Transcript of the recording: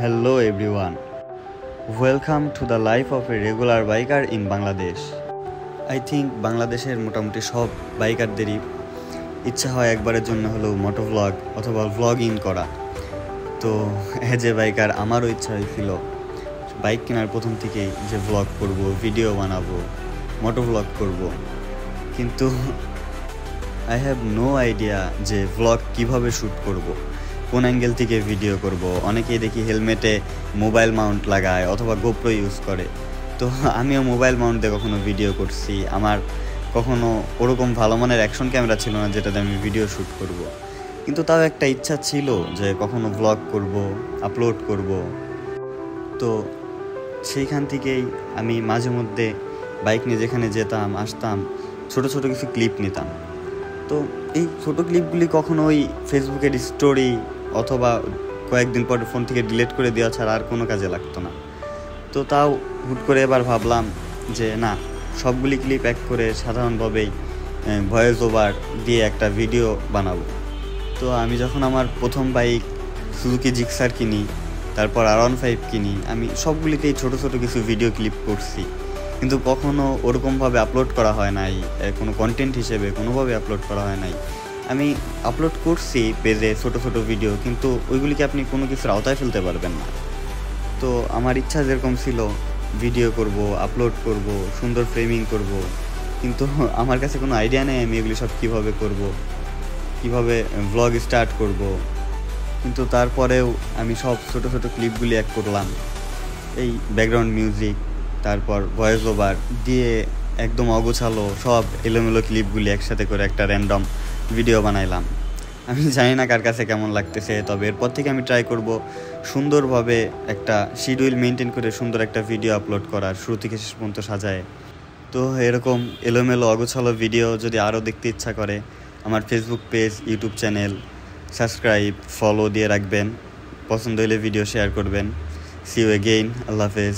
Hello everyone, welcome to the life of a regular biker in Bangladesh. I think বাংলাদেশের মোটামুটি সব বাইকারদেরই ইচ্ছা হয় একবারের জন্য হলেও মোটো ভ্লগ অথবা ভ্লগিং করা। তো অ্যাজ এ বাইকার আমারও ইচ্ছা হয়েছিল বাইক কেনার প্রথম থেকেই যে ভ্লগ করব, ভিডিও বানাবো, মোটো ভ্লগ করব, কিন্তু আই হ্যাভ নো আইডিয়া যে ভ্লগ কিভাবে শ্যুট করব, কোন অ্যাঙ্গেল থেকে ভিডিও করব। অনেকেই দেখি হেলমেটে মোবাইল মাউন্ট লাগায় অথবা গোপ্রো ইউজ করে। তো আমিও মোবাইল মাউন্ট দিয়ে কখনো ভিডিও করছি। আমার কখনো ওরকম ভালো মানের অ্যাকশন ক্যামেরা ছিল না যেটাতে আমি ভিডিও শ্যুট করব, কিন্তু তাও একটা ইচ্ছা ছিল যে কখনো ভ্লগ করব, আপলোড করব। তো সেইখান থেকেই আমি মাঝে মধ্যে বাইক নিয়ে যেখানে যেতাম আসতাম ছোট ছোট কিছু ক্লিপ নিতাম। তো এই ছোটো ক্লিপগুলি কখনো ওই ফেসবুকের স্টোরি অথবা কয়েকদিন পর ফোন থেকে ডিলিট করে দেওয়া ছাড়া আর কোনো কাজে লাগতো না। তো তাও হুট করে এবার ভাবলাম যে না, সবগুলি ক্লিপ এক করে সাধারণভাবেই ভয়েস ওভার দিয়ে একটা ভিডিও বানাবো। তো আমি যখন আমার প্রথম বাইক সুজুকি জিক্সার কিনি, তারপর R15 কিনি, আমি সবগুলিতেই ছোট ছোট কিছু ভিডিও ক্লিপ করছি, কিন্তু কখনো ওরকমভাবে আপলোড করা হয় নাই, কোনো কন্টেন্ট হিসেবে কোনোভাবে আপলোড করা হয় নাই। আমি আপলোড করছি পেজে ছোট ছোট ভিডিও, কিন্তু ওইগুলিকে আপনি কোনো কিছুর আওতায় ফেলতে পারবেন না। তো আমার ইচ্ছা যেরকম ছিল ভিডিও করব, আপলোড করব, সুন্দর ফ্রেমিং করব, কিন্তু আমার কাছে কোনো আইডিয়া নেই আমি এগুলি সব কীভাবে করব, কীভাবে ভ্লগ স্টার্ট করব। কিন্তু তারপরেও আমি সব ছোট ছোট ক্লিপগুলি এক করলাম, এই ব্যাকগ্রাউন্ড মিউজিক তারপর ভয়েস ওভার দিয়ে একদম অগোছালো সব এলোমেলো ক্লিপগুলি একসাথে করে একটা র্যান্ডম ভিডিও বানাইলাম। আমি জানি না কার কাছে কেমন লাগতেছে, তবে এরপর থেকে আমি ট্রাই করব সুন্দরভাবে একটা শিডিউল মেনটেন করে সুন্দর একটা ভিডিও আপলোড করার, শুরু থেকে শেষ পর্যন্ত সাজায়। তো এরকম এলোমেলো অগোছালো ভিডিও যদি আরও দেখতে ইচ্ছা করে, আমার Facebook page, YouTube channel subscribe, follow দিয়ে রাখবেন। পছন্দ হলে ভিডিও শেয়ার করবেন। সি ইউ এগেইন, আল্লাহ হাফেজ।